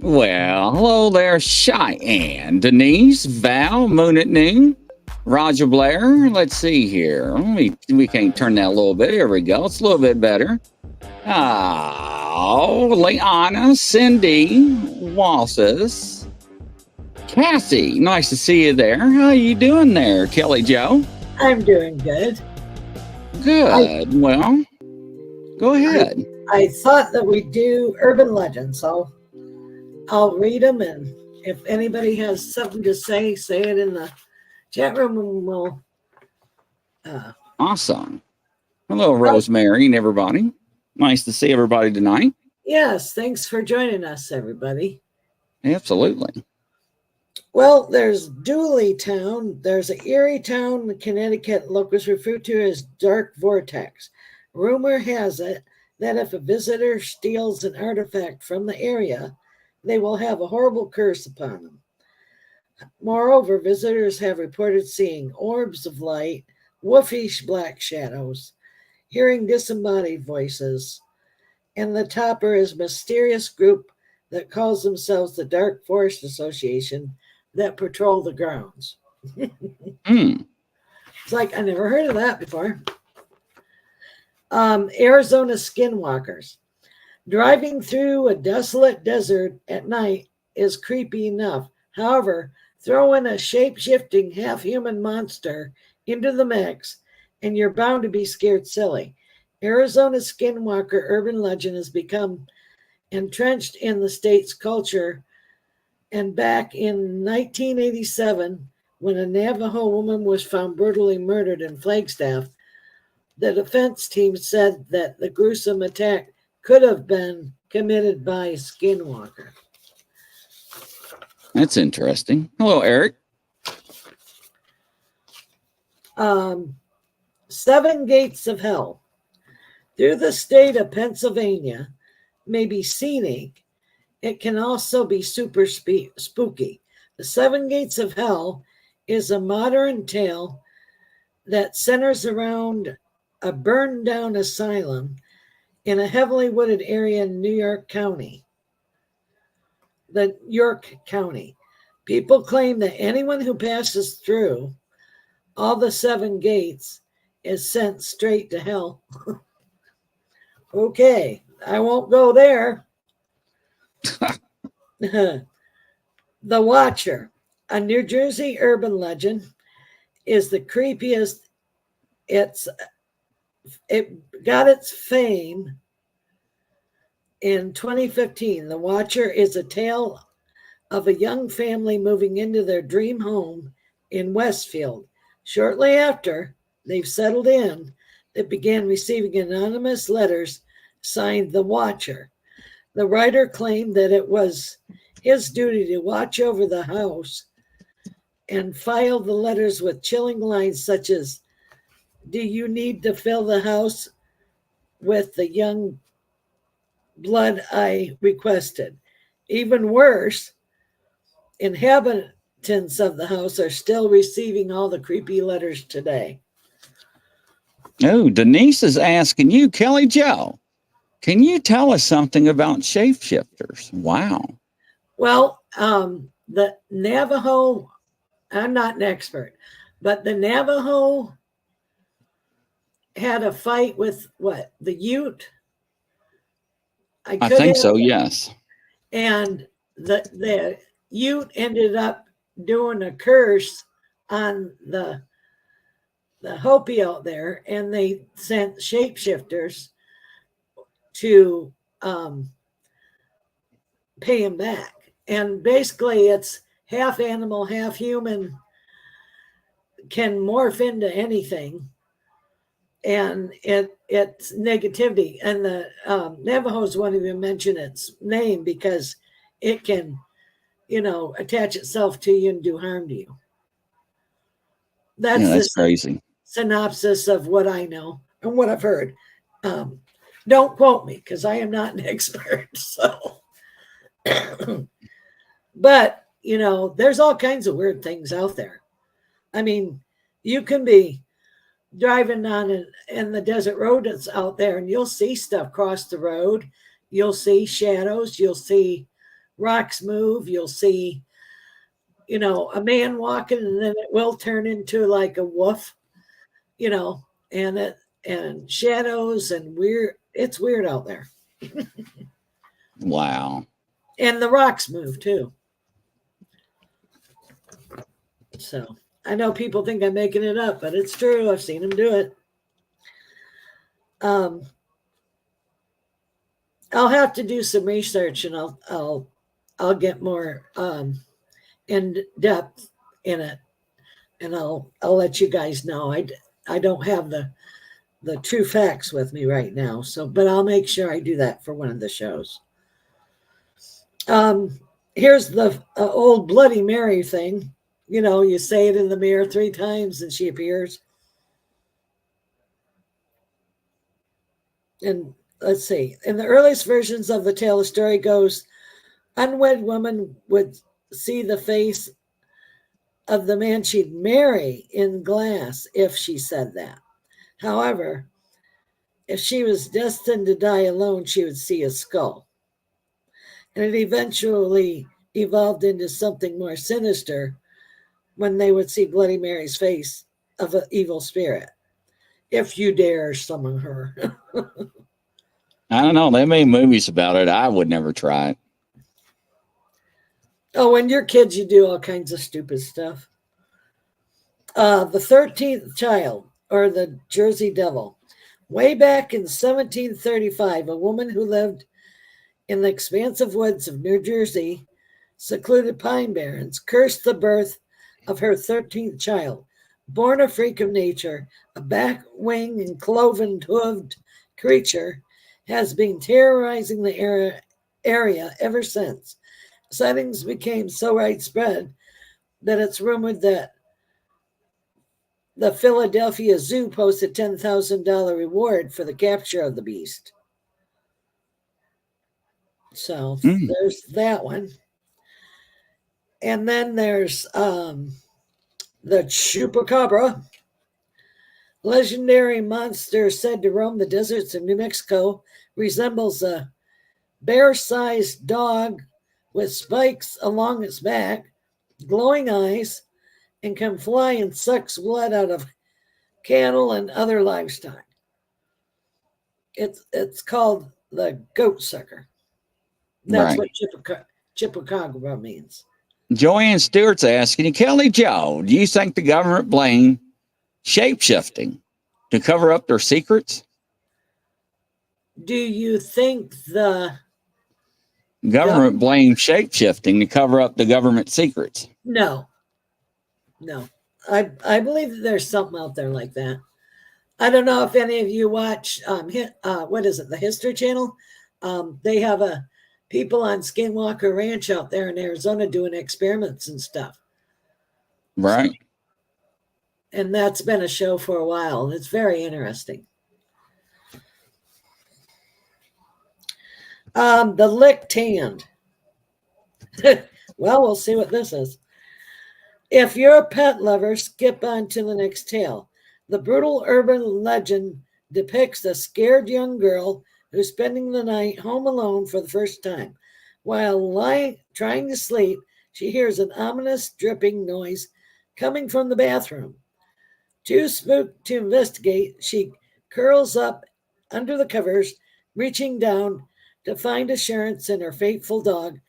Well, hello there, Cheyenne, Denise, Val, Moon at Noon, Roger Blair. Let's see here. We can't turn that a little bit. Here we go. It's a little bit better. Oh, Liana, Cindy, Walsis, Cassie. Nice to see you there. How you doing there, Kelly Joe? I'm doing good. Good. Well, go ahead. I thought that we'd do urban legends, so I'll read them, and if anybody has something to say it in the chat room, and we'll. Awesome. Hello, Rosemary and everybody. Nice to see everybody tonight. Yes, thanks for joining us, everybody. Absolutely. Well, there's Dooley Town. There's an Erie Town, Connecticut, locals refer to as Dark Vortex. Rumor has it that if a visitor steals an artifact from the area, they will have a horrible curse upon them. Moreover, visitors have reported seeing orbs of light, wolfish black shadows, hearing disembodied voices, and the topper is a mysterious group that calls themselves the Dark Forest Association that patrol the grounds. It's like, I never heard of that before. Arizona skinwalkers. Driving through a desolate desert at night is creepy enough. However, throw in a shape-shifting half-human monster into the mix, and you're bound to be scared silly. Arizona skinwalker urban legend has become entrenched in the state's culture, and back in 1987, when a Navajo woman was found brutally murdered in Flagstaff, the defense team said that the gruesome attack could have been committed by a skinwalker. That's interesting. Hello, Eric. Seven Gates of Hell. Through the state of Pennsylvania may be scenic. It can also be super spooky. The Seven Gates of Hell is a modern tale that centers around a burned down asylum in a heavily wooded area in York County. People claim that anyone who passes through all the seven gates is sent straight to hell. Okay, I won't go there. The Watcher, a New Jersey urban legend, is the creepiest. It got its fame in 2015. The Watcher is a tale of a young family moving into their dream home in Westfield. Shortly after they've settled in, they began receiving anonymous letters signed The Watcher. The writer claimed that it was his duty to watch over the house and filed the letters with chilling lines such as, "Do you need to fill the house with the young blood I requested?" Even worse, inhabitants of the house are still receiving all the creepy letters today. Oh, Denise is asking you, Kelly Joe, can you tell us something about shapeshifters? Wow. Well, the Navajo, I'm not an expert, but the Navajo had a fight with what? The Ute? I think so, yes. And the Ute ended up doing a curse on the Hopi out there, and they sent shapeshifters to pay him back. And basically, it's half animal, half human, can morph into anything, and it's negativity. And the Navajos won't even mention its name because it can, attach itself to you and do harm to you. That's crazy. Synopsis of what I know and what I've heard. Don't quote me because I am not an expert. So, but there's all kinds of weird things out there. I mean, you can be driving on in the desert road that's out there, and you'll see stuff cross the road. You'll see shadows. You'll see rocks move, you'll see, a man walking, and then it will turn into like a wolf, and shadows and weird. It's weird out there. Wow. And the rocks move too. So I know people think I'm making it up, but it's true. I've seen them do it. I'll have to do some research, and I'll get more in depth in it, and I'll let you guys know. I don't have the true facts with me right now, but I'll make sure I do that for one of the shows. Here's the old Bloody Mary thing. You say it in the mirror 3 times and she appears. And let's see. In the earliest versions of the tale, the story goes, unwed woman would see the face of the man she'd marry in glass if she said that. However, if she was destined to die alone, she would see a skull. And it eventually evolved into something more sinister when they would see Bloody Mary's face of an evil spirit. If you dare summon her. I don't know. They made movies about it. I would never try it. Oh, when you're kids, you do all kinds of stupid stuff. The 13th child, or the Jersey Devil. Way back in 1735, a woman who lived in the expansive woods of New Jersey, secluded pine barrens, cursed the birth of her 13th child. Born a freak of nature, a back-wing and cloven-hooved creature has been terrorizing the area ever since. Sightings became so widespread that it's rumored that the Philadelphia Zoo posted $10,000 reward for the capture of the beast. So there's that one. And then there's the Chupacabra, legendary monster said to roam the deserts of New Mexico, resembles a bear-sized dog with spikes along its back, glowing eyes, and can fly and sucks blood out of cattle and other livestock. It's called the goat sucker. That's right. What Chupacabra means. Joanne Stewart's asking, Kelly Joe, do you think the government blamed shape-shifting to cover up their secrets? Do you think the government blames shape-shifting to cover up the government secrets? No. I believe that there's something out there like that. I don't know if any of you watch what is it, the History Channel? They have people on Skinwalker Ranch out there in Arizona doing experiments and stuff. Right. So, and that's been a show for a while, and it's very interesting. The licked hand. Well, we'll see what this is. If you're a pet lover, skip on to the next tale. The brutal urban legend depicts a scared young girl who's spending the night home alone for the first time. While trying to sleep, she hears an ominous dripping noise coming from the bathroom. Too spooked to investigate, she curls up under the covers, reaching down to find assurance in her faithful dog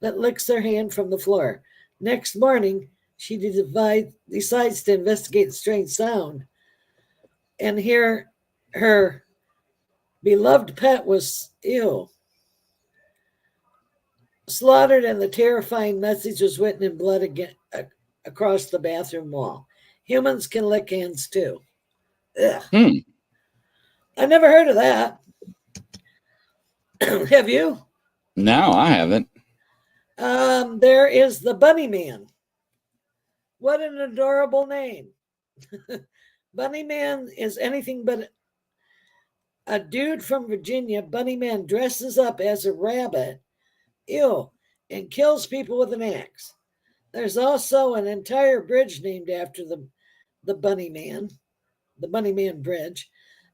that licks her hand from the floor. Next morning, she decides to investigate the strange sound and hear her beloved pet was slaughtered, and the terrifying message was written in blood again across the bathroom wall. Humans can lick hands too. Ugh. I never heard of that. Have you? No, I haven't. There is the Bunny Man. What an adorable name. Bunny Man is anything but a dude from Virginia. Bunny Man dresses up as a rabbit, and kills people with an axe. There's also an entire bridge named after the Bunny Man, the Bunny Man Bridge.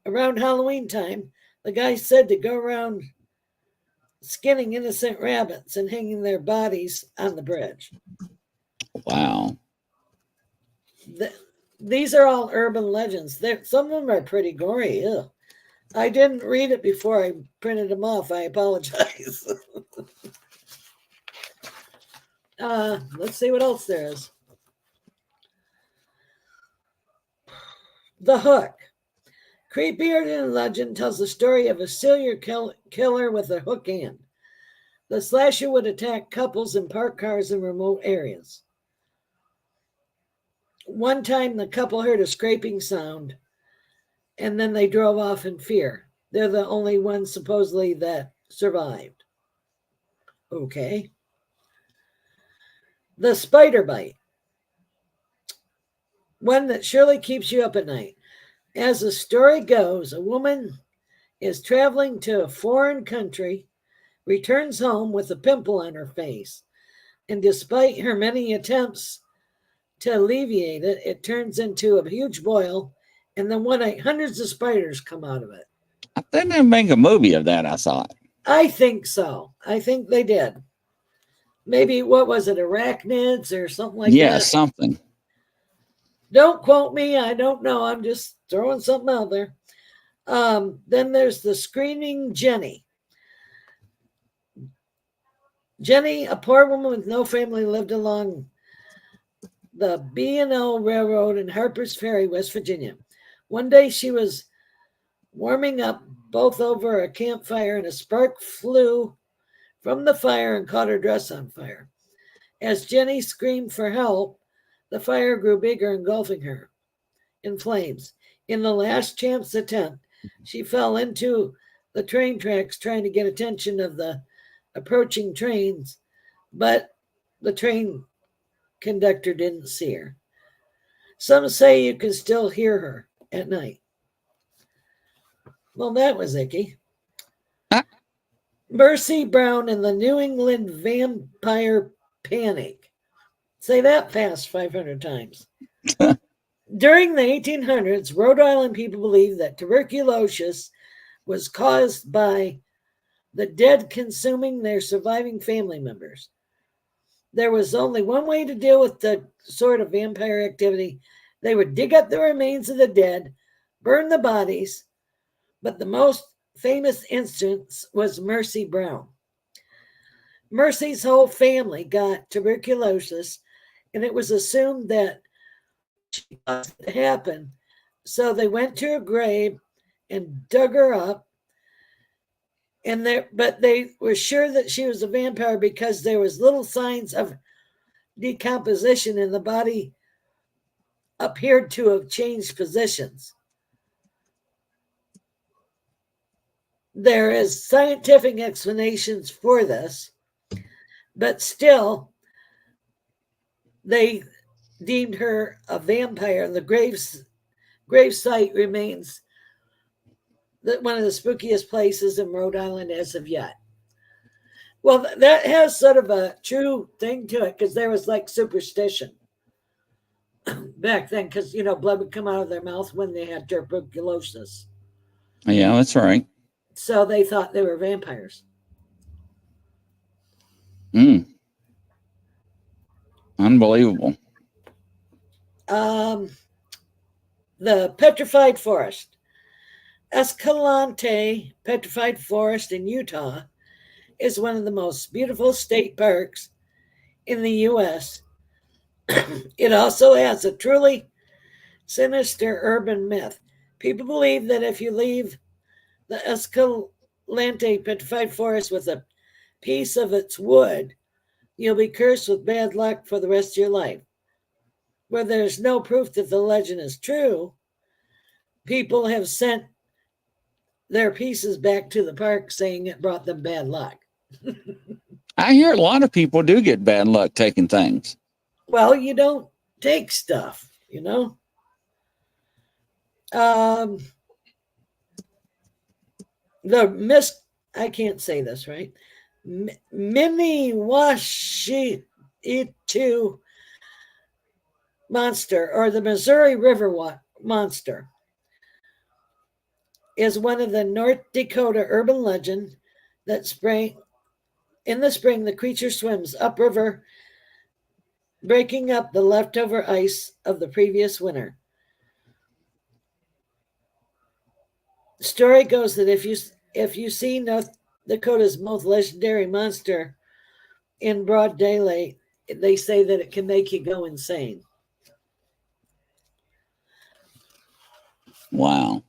Around Halloween time, the guy's said to go around skinning innocent rabbits and hanging their bodies on the bridge. Wow. These are all urban legends. Some of them are pretty gory. Ew. I didn't read it before I printed them off. I apologize. Let's see what else there is. The Hook. Creepier than legend tells the story of a serial killer with a hook hand. The slasher would attack couples in parked cars in remote areas. One time, the couple heard a scraping sound, and then they drove off in fear. They're the only ones supposedly that survived. Okay. The spider bite. One that surely keeps you up at night. As the story goes, a woman is traveling to a foreign country, returns home with a pimple on her face, and despite her many attempts to alleviate it, it turns into a huge boil, and then one night hundreds of spiders come out of it. I think they make a movie of that. I saw it. I think so. I think they did. Maybe, what was it, arachnids or something like that? Yeah, something. Don't quote me. I don't know. I'm just throwing something out there. Then there's the Screaming Jenny. Jenny, a poor woman with no family, lived along the B&O Railroad in Harper's Ferry, West Virginia. One day she was warming up both over a campfire, and a spark flew from the fire and caught her dress on fire. As Jenny screamed for help, the fire grew bigger, engulfing her in flames. In the last chance attempt, she fell into the train tracks trying to get attention of the approaching trains, but the train conductor didn't see her. Some say you can still hear her at night. Well, that was icky. Mercy Brown and the New England Vampire Panic. Say that fast 500 times. During the 1800s, Rhode Island people believed that tuberculosis was caused by the dead consuming their surviving family members. There was only one way to deal with the sort of vampire activity. They would dig up the remains of the dead, burn the bodies, but the most famous instance was Mercy Brown. Mercy's whole family got tuberculosis, and it was assumed that she caused it to happen. So they went to her grave and dug her up, but they were sure that she was a vampire because there was little signs of decomposition, and the body appeared to have changed positions. There is scientific explanations for this, but still, they deemed her a vampire. The grave site remains one of the spookiest places in Rhode Island as of yet. Well, that has sort of a true thing to it, because there was like superstition back then, because, blood would come out of their mouth when they had tuberculosis. Yeah, that's right. So they thought they were vampires. Unbelievable. The Petrified Forest. Escalante Petrified Forest in Utah is one of the most beautiful state parks in the U.S. It also has a truly sinister urban myth. People believe that if you leave the Escalante Petrified Forest with a piece of its wood, you'll be cursed with bad luck for the rest of your life. Where there's no proof that the legend is true, people have sent their pieces back to the park saying it brought them bad luck. I hear a lot of people do get bad luck taking things. Well, you don't take stuff, I can't say this right. Minnewashi-Itu monster, or the Missouri River monster, is one of the North Dakota urban legend that sprang In the spring, the creature swims upriver, breaking up the leftover ice of the previous winter. The story goes that if you see North Dakota's most legendary monster in broad daylight, they say that it can make you go insane. Wow.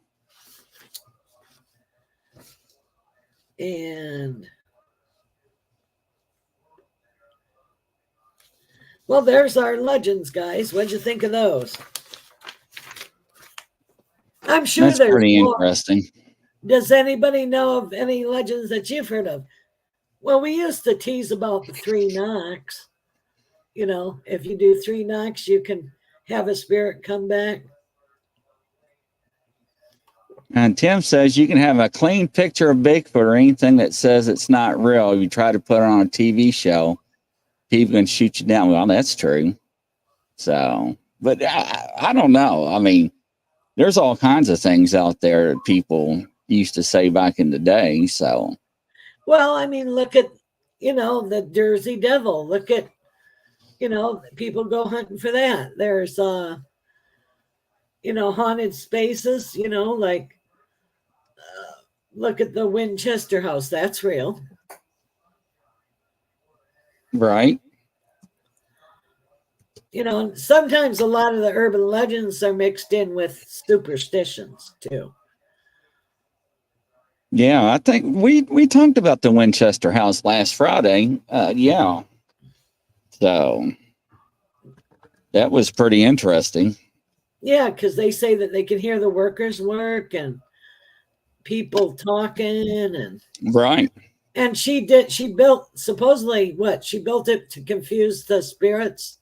And well, there's our legends, guys. What'd you think of those? I'm sure That's there's pretty more. interesting. Does anybody know of any legends that you've heard of? Well, we used to tease about the 3 knocks. You know, if you do 3 knocks, you can have a spirit come back. And Tim says you can have a clean picture of Bigfoot or anything that says it's not real. If you try to put it on a TV show, people can shoot you down. Well, that's true. So, but I don't know. I mean, there's all kinds of things out there that people used to say back in the day. So, well, I mean, look at, the Jersey Devil. Look at, people go hunting for that. There's, haunted spaces, like, look at the Winchester House. That's real. right. Sometimes a lot of the urban legends are mixed in with superstitions too. Yeah, I think we talked about the Winchester House last Friday. Yeah. So that was pretty interesting. Yeah, because they say that they can hear the workers work and people talking and Right. and she built supposedly she built it to confuse the spirits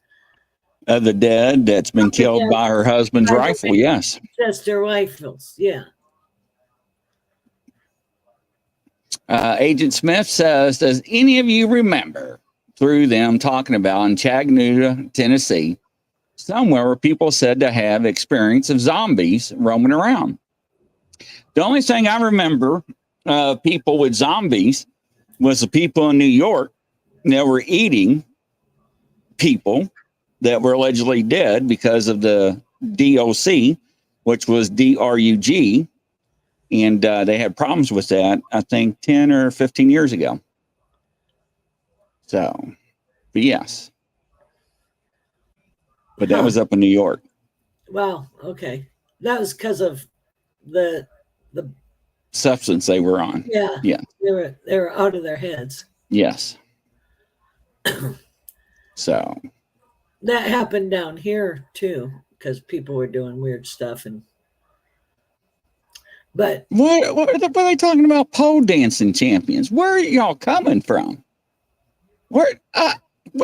Of the dead that's been killed by her husband's rifle. Yes. Just their rifles. Yeah. Agent Smith says, does any of you remember through them talking about in Chattanooga, Tennessee, somewhere where people said to have experience of zombies roaming around? The only thing I remember people with zombies was the people in New York that were eating people that were allegedly dead because of the DOC, which was DRUG. And they had problems with that, I think, 10 or 15 years ago. So, but yes. But that was up in New York. Wow. Okay. That was because of the substance they were on. Yeah. Yeah. They were out of their heads. Yes. So. That happened down here too, because people were doing weird stuff But what are they talking about? Pole dancing champions. Where are y'all coming from? Where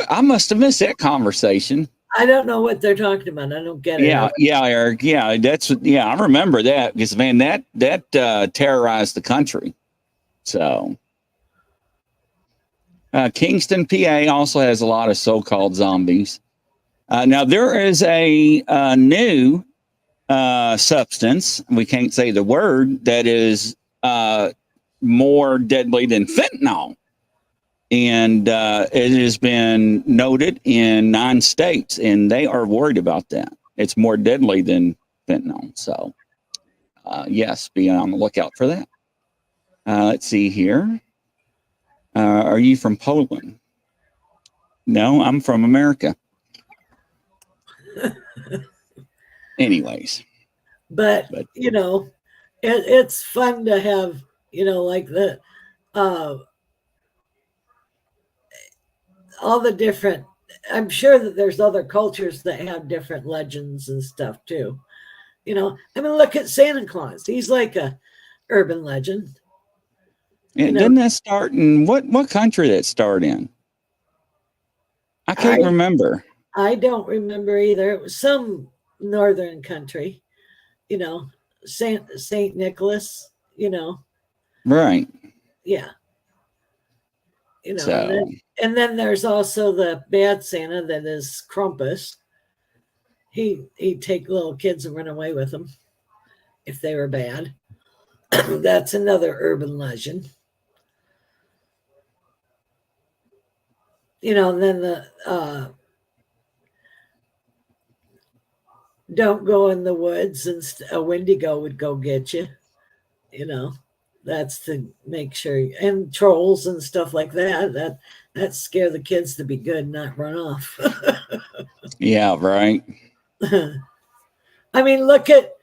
I must have missed that conversation. I don't know what they're talking about. I don't get it. Yeah, Eric. Yeah, I remember that because man, that terrorized the country. So Kingston, PA also has a lot of so-called zombies. Now there is a new substance, we can't say the word, that is more deadly than fentanyl. And it has been noted in 9 states, and they are worried about that. It's more deadly than fentanyl. So, yes, be on the lookout for that. Let's see here. Are you from Poland? No, I'm from America. Anyways. But it's fun to have, like the all the different, I'm sure that there's other cultures that have different legends and stuff too. I mean, look at Santa Claus. He's like a urban legend. And didn't that start in what country that started in? I can't remember. I don't remember either. It was some northern country, Saint Nicholas, Right. Yeah. So. And then there's also the bad Santa that is Krampus. He'd take little kids and run away with them if they were bad. That's another urban legend. then the don't go in the woods and a Wendigo would go get you. That's to make sure. And trolls and stuff like that scare the kids to be good, not run off. Yeah, right. I mean, look at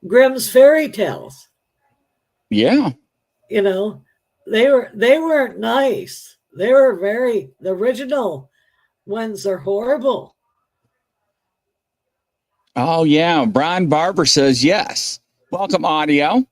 Grimm's fairy tales. Yeah. They weren't nice. They were the original ones are horrible. Oh, yeah. Brian Barber says yes. Welcome, audio.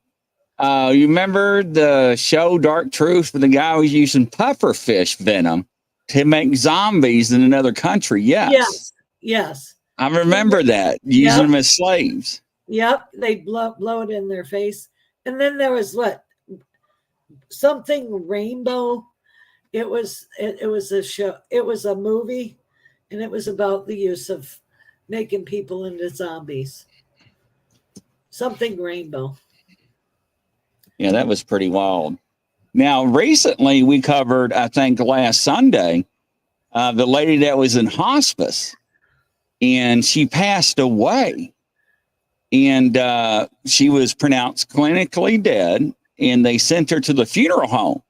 You remember the show Dark Truth, where the guy was using pufferfish venom to make zombies in another country? Yes. Yes. I remember that, using them as slaves. Yep. They'd blow it in their face. And then there was something rainbow. It was a show. It was a movie, and it was about the use of making people into zombies. Something rainbow. Yeah, that was pretty wild. Now, recently we covered, I think last Sunday, the lady that was in hospice, and she passed away, and she was pronounced clinically dead, and they sent her to the funeral home,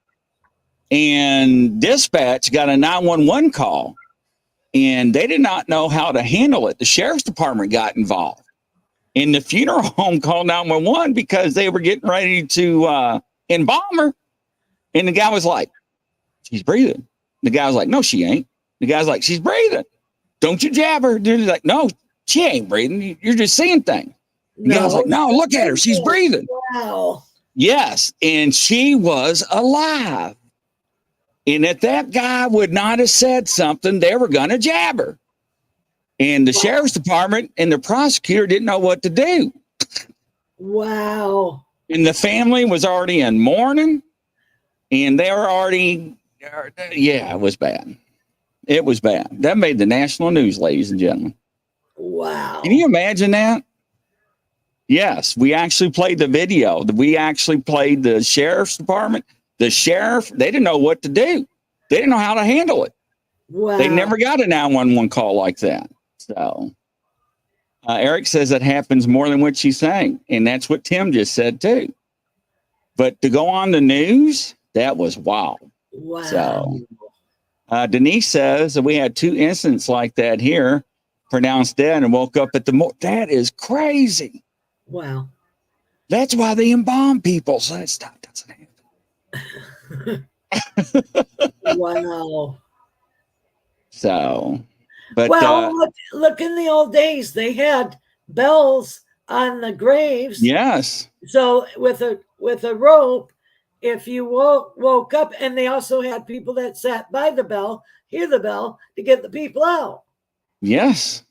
and dispatch got a 911 call, and they did not know how to handle it. The sheriff's department got involved. And the funeral home called 911 because they were getting ready to embalm her. And the guy was like, she's breathing. The guy was like, no, she ain't. The guy's like, she's breathing. Don't you jab her. They're like, no, she ain't breathing. You're just seeing things. The guy was like, no, look at her. She's breathing. Wow. Yes. And she was alive. And if that guy would not have said something, they were going to jab her. And the sheriff's department and the prosecutor didn't know what to do. Wow. And the family was already in mourning. And they were already, it was bad. It was bad. That made the national news, ladies and gentlemen. Wow. Can you imagine that? Yes, we actually played the video. We actually played the sheriff's department. The sheriff, they didn't know what to do. They didn't know how to handle it. Wow. They never got a 911 call like that. So Eric says that happens more than what she's saying. And that's what Tim just said too. But to go on the news, that was wild. Wow. So Denise says that we had 2 incidents like that here, pronounced dead and woke up at the that is crazy. Wow. That's why they embalm people. So that stuff doesn't happen. Wow. So, but look in the old days, they had bells on the graves. Yes. So with a rope, if you woke up, and they also had people that sat by the bell, hear the bell to get the people out. Yes.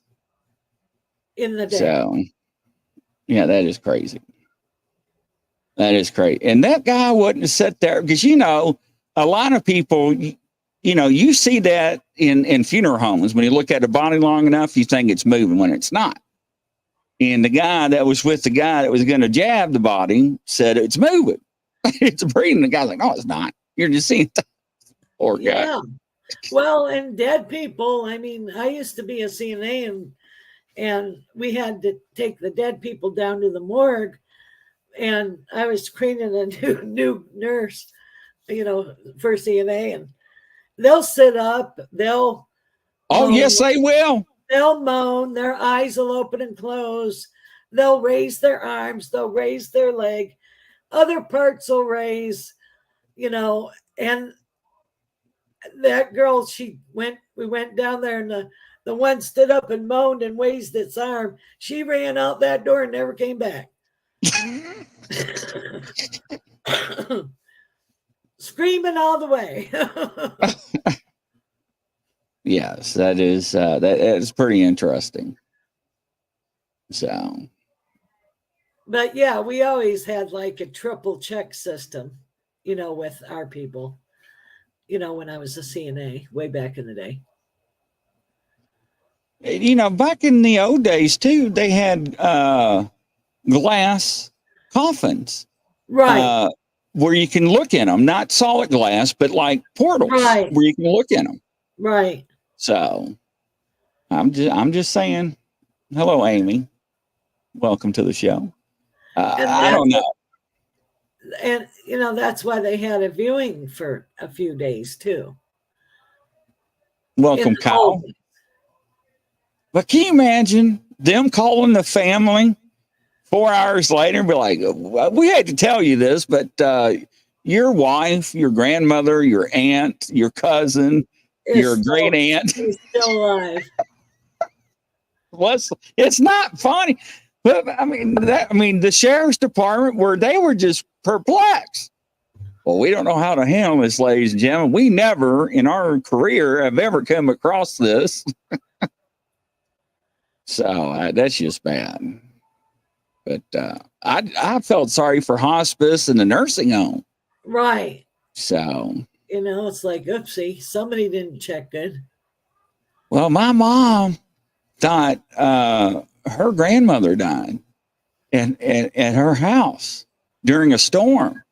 In the day. So, yeah, that is crazy. That is crazy. And that guy wouldn't sit there because, a lot of people, you see that in funeral homes. When you look at a body long enough, you think it's moving when it's not. And the guy that was with the guy that was going to jab the body said it's moving. It's breathing. The guy's like, no, it's not. You're just seeing that. Poor guy. Yeah. Well, and dead people, I mean, I used to be a CNA, and we had to take the dead people down to the morgue, and I was training a new nurse, for CNA, and they'll sit up, they'll moan, yes, they will. They'll moan, their eyes will open and close, they'll raise their arms, they'll raise their leg, other parts will raise, and that girl, we went down there, and the one stood up and moaned and raised its arm. She ran out that door and never came back. Screaming all the way. Yes, that is pretty interesting. So, but yeah, we always had like a triple check system, with our people, when I was a CNA way back in the day. Back in the old days too, they had glass coffins. Right. where you can look in them, not solid glass, but like portals Right. where you can look in them. Right. So I'm just saying, hello, Amy. Welcome to the show. And I don't know. And that's why they had a viewing for a few days too. Welcome, Kyle. But can you imagine them calling the family 4 hours later and be like, we had to tell you this, but your wife, your grandmother, your aunt, your cousin, your great aunt is still alive. It's not funny. But I mean, the sheriff's department they were just perplexed. Well, we don't know how to handle this, ladies and gentlemen. We never in our career have ever come across this. So that's just bad. But I felt sorry for hospice and the nursing home. Right. So, it's like, oopsie, somebody didn't check good. Well, my mom thought her grandmother died at her house during a storm.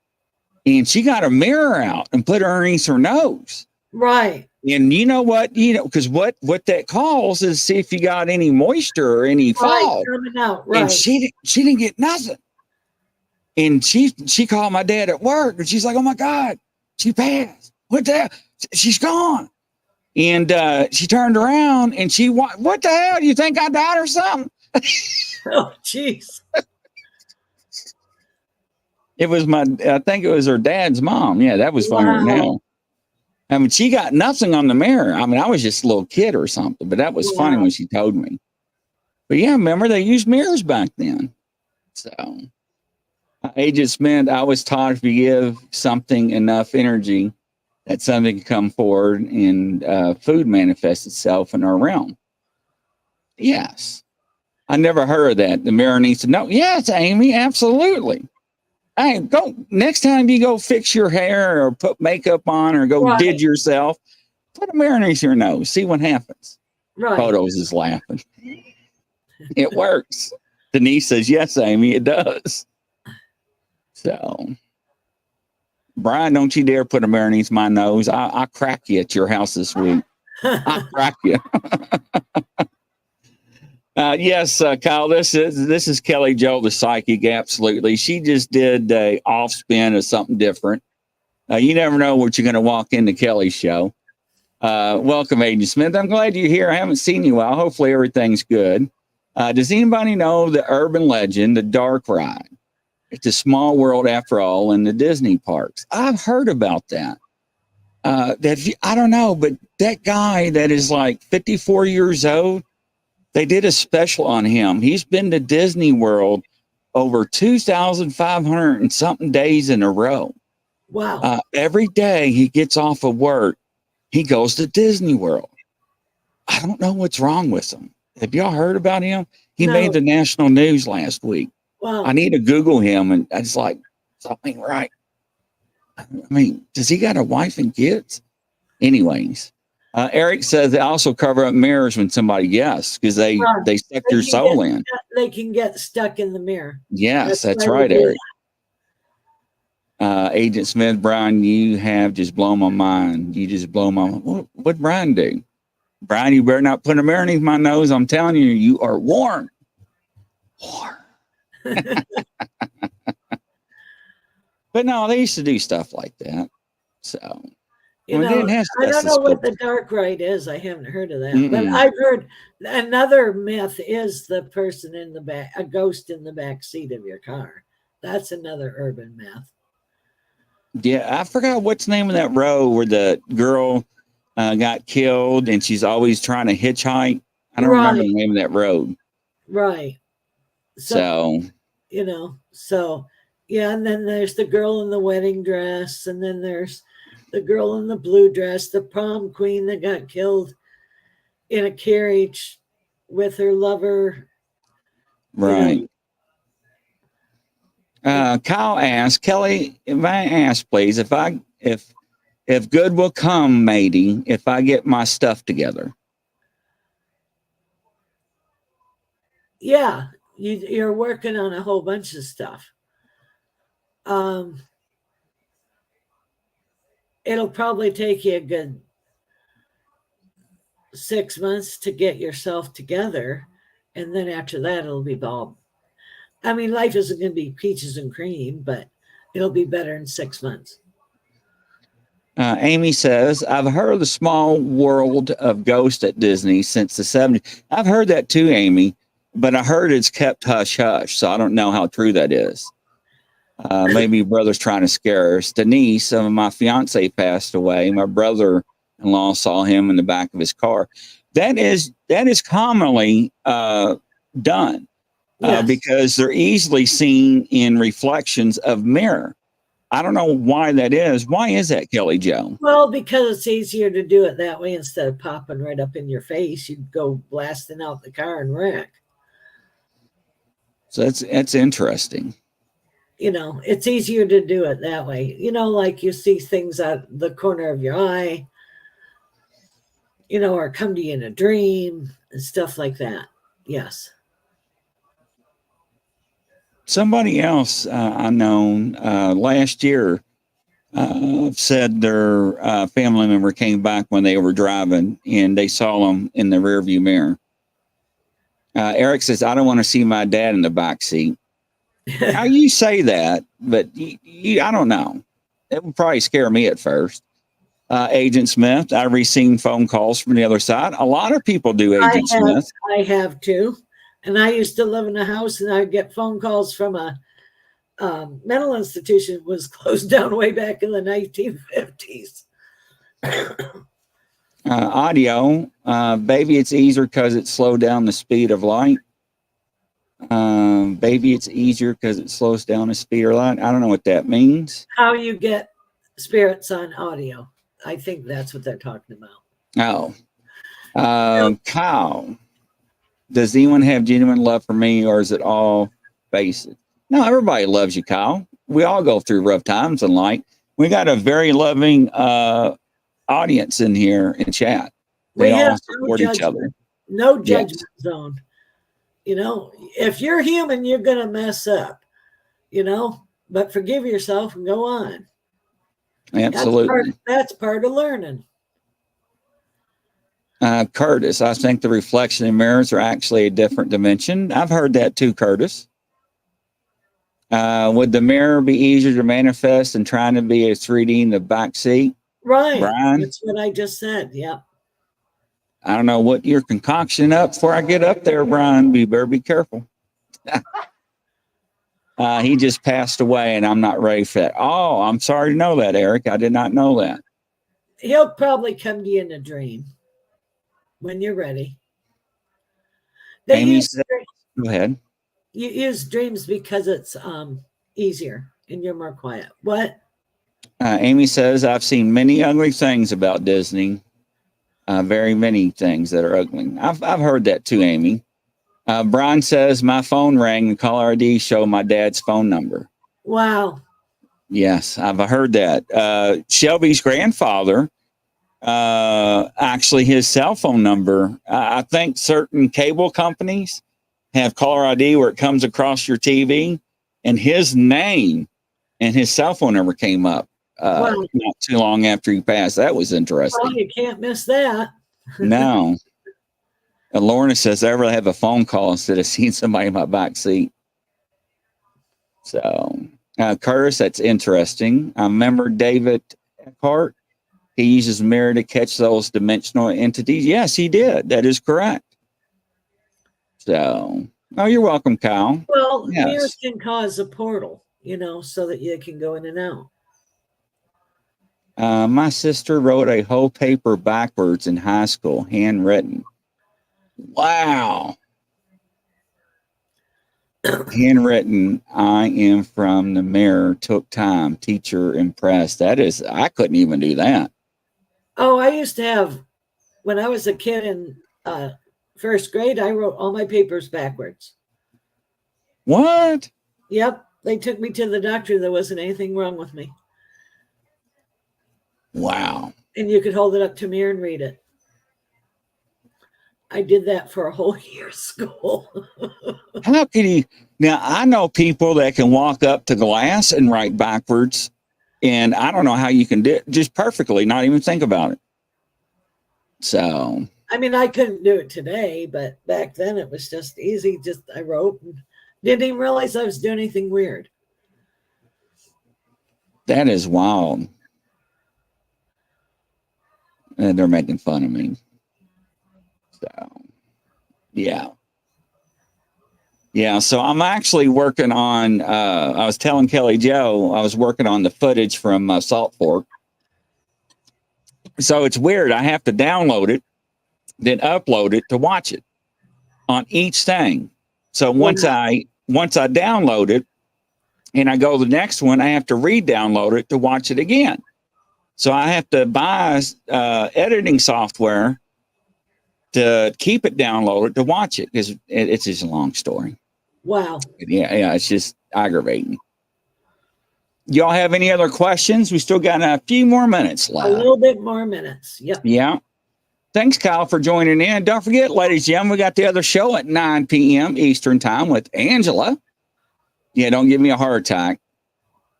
And she got a mirror out and put it underneath her nose. Right. And you know what? Because what that calls is see if you got any moisture or any fog. Coming out. Right. And she didn't get nothing. And she called my dad at work and she's like, oh my God, she passed. What the hell? She's gone. And she turned around and what the hell? Do you think I died or something? Oh, jeez. I think it was her dad's mom. Yeah, that was funny than hell. I mean, she got nothing on the mirror. I mean, I was just a little kid or something, but that was funny when she told me. But yeah, remember they used mirrors back then. So Agent Smith, I was taught if you give something enough energy, that something can come forward and food manifests itself in our realm. Yes. I never heard of that. The mirror needs to know. Yes, Amy, absolutely. Hey, go next time you go fix your hair or put makeup on or go did yourself, put a mirror underneath your nose. See what happens. Right. Photos is laughing. It works. Denise says, yes, Amy, it does. So, Brian, don't you dare put a mirror underneath my nose. I'll crack you at your house this week. I'll crack you. Yes, Kyle, this is Kelly Jo, the psychic. Absolutely. She just did a off spin of something different. You never know what you're going to walk into Kelly's show. Welcome, Agent Smith. I'm glad you're here. I haven't seen you well. Hopefully everything's good. Does anybody know the urban legend, the dark ride? It's a small world after all in the Disney parks. I've heard about that. I don't know, but that guy that is like 54 years old, they did a special on him. He's been to Disney World over 2,500 and something days in a row. Wow. Every day he gets off of work, he goes to Disney World. I don't know what's wrong with him. Have y'all heard about him? He made the national news last week. Wow. I need to Google him. And it's like, something right. I mean, does he got a wife and kids? Anyways. Eric says they also cover up mirrors when somebody because they suck your soul in. They can get stuck in the mirror. Yes, that's right, Eric. Agent Smith, Brian, you have just blown my mind. You just blow my mind. What'd Brian do? Brian, you better not put a mirror underneath my nose. I'm telling you, you are warned. But no, they used to do stuff like that. So I don't know what the dark ride is. I haven't heard of that. Mm-mm. But I've heard another myth is the person in the back, a ghost in the back seat of your car. That's another urban myth. Yeah, I forgot what's the name of that road where the girl got killed and she's always trying to hitchhike. I don't remember the name of that road. Right. So yeah, and then there's the girl in the wedding dress, and then there's the girl in the blue dress, the prom queen that got killed in a carriage with her lover. Right. Kyle asked, Kelly, if I ask, please, if good will come, matey, if I get my stuff together. Yeah, you're working on a whole bunch of stuff. It'll probably take you a good 6 months to get yourself together. And then after that, it'll be all. I mean, life isn't going to be peaches and cream, but it'll be better in 6 months. Amy says, I've heard of the small world of ghosts at Disney since the 70s. I've heard that too, Amy, but I heard it's kept hush hush. So I don't know how true that is. Maybe your brother's trying to scare us. Denise, my fiance, passed away. My brother-in-law saw him in the back of his car. That is commonly done Yes. because they're easily seen in reflections of mirror. I don't know why that is. Why is that, Kelly Jo? Well, because it's easier to do it that way instead of popping right up in your face. You'd go blasting out the car and wreck. So that's interesting. You know, it's easier to do it that way. You know, like you see things out the corner of your eye, you know, or come to you in a dream and stuff like that. Yes. Somebody else unknown last year said their family member came back when they were driving and they saw them in the rearview mirror. Eric says, I don't want to see my dad in the back seat. Now you say that, but I don't know. It would probably scare me at first. Agent Smith, I've received phone calls from the other side. A lot of people do, Agent Smith. I have too. And I used to live in a house and I'd get phone calls from a mental institution that was closed down way back in the 1950s. Audio, baby, it's easier because it slowed down the speed of light. Baby, it's easier because it slows down the speed of light. I don't know what that means. How you get spirits on audio. I think that's what they're talking about. Oh. Kyle, does anyone have genuine love for me or is it all basic? No, everybody loves you, Kyle. We all go through rough times in life. We got a very loving audience in here in chat. They all support each other. No judgment zone. You know, if you're human, you're going to mess up, you know, but forgive yourself and go on. Absolutely. That's part of learning. Curtis, I think the reflection in mirrors are actually a different dimension. I've heard that too, Curtis. Would the mirror be easier to manifest than trying to be a 3D in the back seat? Right. Brian? That's what I just said. Yeah. I don't know what you're concocting up before I get up there, Brian. You better be careful. He just passed away and I'm not ready for that. Oh, I'm sorry to know that, Eric. I did not know that. He'll probably come to you in a dream when you're ready. Go ahead. You use dreams because it's easier and you're more quiet. What? Amy says, I've seen many ugly things about Disney. Very many things that are ugly. I've heard that too, Amy. Brian says, my phone rang and caller ID showed my dad's phone number. Wow. Yes, I've heard that. Shelby's grandfather, actually his cell phone number, I think certain cable companies have caller ID where it comes across your TV and his name and his cell phone number came up not too long after he passed. That was interesting. Well, you can't miss that. No. And Lorna says, I really have a phone call instead of seeing somebody in my back seat. So, Curtis, that's interesting. I remember David Eckhart. He uses mirror to catch those dimensional entities. Yes, he did. That is correct. So, you're welcome, Kyle. Well, mirrors can cause a portal, you know, so that you can go in and out. My sister wrote a whole paper backwards in high school, handwritten. Wow. Handwritten, I am from the mirror, took time, teacher impressed. I couldn't even do that. Oh, I used to have, when I was a kid in first grade, I wrote all my papers backwards. What? Yep. They took me to the doctor. There wasn't anything wrong with me. Wow. And you could hold it up to a mirror and read it. I did that for a whole year of school. How can you? Now, I know people that can walk up to glass and write backwards. And I don't know how you can do it just perfectly, not even think about it. So, I mean, I couldn't do it today, but back then it was just easy. Just I wrote and didn't even realize I was doing anything weird. that is wild. And they're making fun of me. So, yeah. Yeah, so I'm actually working on, I was telling Kelly Joe, I was working on the footage from Salt Fork. So it's weird. I have to download it, then upload it to watch it on each thing. So once I download it and I go to the next one, I have to re-download it to watch it again. So I have to buy editing software to keep it downloaded to watch it because it's just a long story. Wow. Yeah, it's just aggravating. Y'all have any other questions? We still got a few more minutes left. A little bit more minutes. Yep. Yeah. Thanks, Kyle, for joining in. Don't forget, ladies and gentlemen, we got the other show at 9 p.m. Eastern Time with Angela. Yeah, don't give me a heart attack.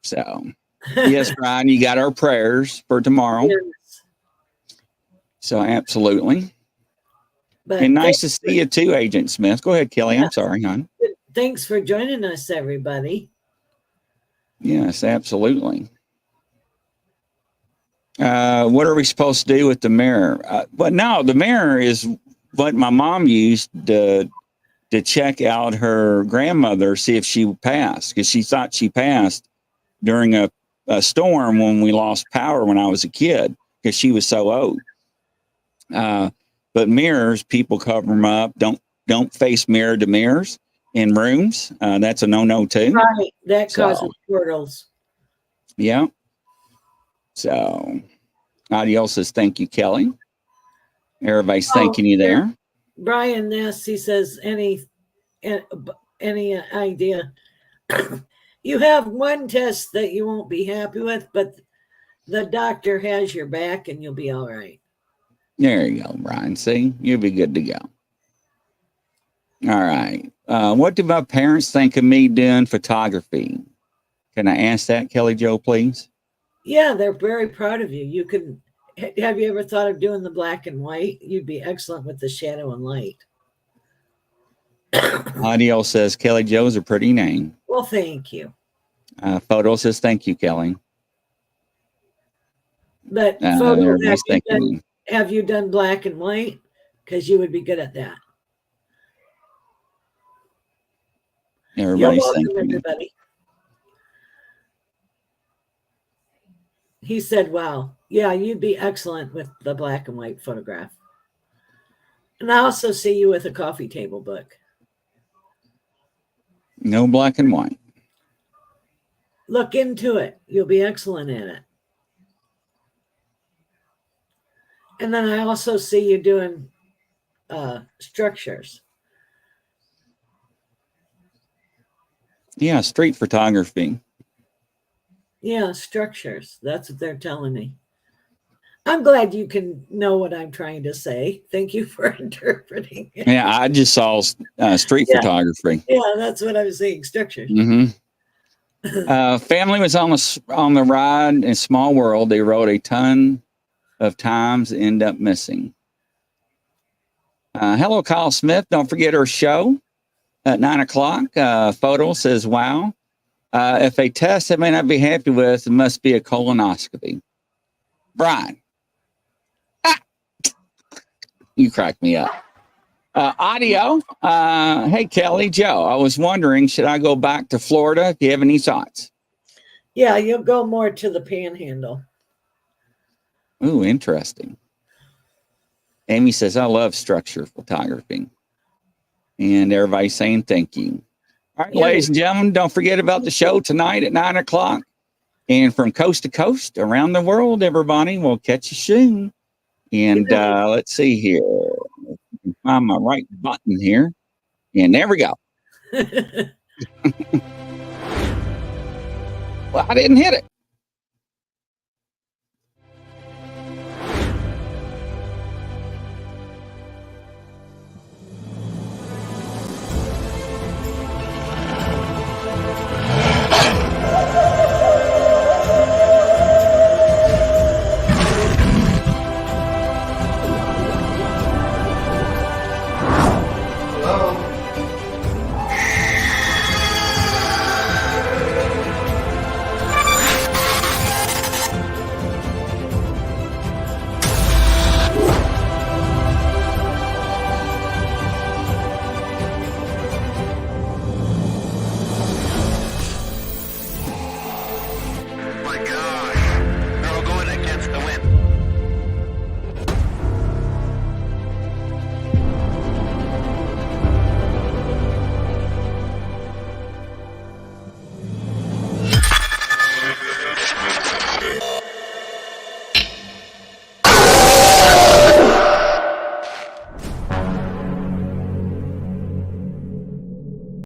So, yes, Brian, you got our prayers for tomorrow. Yes. So, absolutely. But And nice to see you too, Agent Smith. Go ahead, Kelly. I'm sorry, hon. Thanks for joining us, everybody. Yes, absolutely. What are we supposed to do with the mirror? But no, the mirror is what my mom used to check out her grandmother, see if she passed, because she thought she passed during a storm when we lost power when I was a kid, because she was so old. But mirrors, people cover them up. Don't face mirror to mirrors in rooms. That's a no too. Right, that causes portals. Yeah. So, adios says thank you, Kelly. Everybody's thanking you there. Brian Ness, he says, any idea? You have one test that you won't be happy with, but the doctor has your back and you'll be all right. There you go, Brian. See, you'll be good to go. All right. What do my parents think of me doing photography? Can I ask that, Kelly Joe, please? Yeah, they're very proud of you. You can. Have you ever thought of doing the black and white? You'd be excellent with the shadow and light. Audio says Kelly Joe's a pretty name. Well, thank you. Photo says thank you, Kelly. But photo, have you done black and white? Because you would be good at that. Everybody's thanking everybody. He said, wow, yeah, you'd be excellent with the black and white photograph. And I also see you with a coffee table book. No black and white. Look into it. You'll be excellent at it. And then I also see you doing structures. Yeah, street photography. Yeah, structures. That's what they're telling me. I'm glad you can know what I'm trying to say. Thank you for interpreting it. Yeah, I just saw street photography. Yeah, that's what I was saying, structures. Mm-hmm. Family was on the ride in Small World. They rode a ton of times, end up missing. Hello, Kyle Smith. Don't forget our show at 9 o'clock. Photo says, wow. If a test I may not be happy with, it must be a colonoscopy. Brian. You crack me up. Audio. Hey, Kelly, Joe, I was wondering, should I go back to Florida? Do you have any thoughts? Yeah, you'll go more to the panhandle. Ooh, interesting. Amy says, I love structure photography. And everybody's saying thank you. All right, ladies and gentlemen, don't forget about the show tonight at 9 o'clock. And from coast to coast around the world, everybody, we'll catch you soon. And let's see here. Find my right button here. And there we go. Well, I didn't hit it.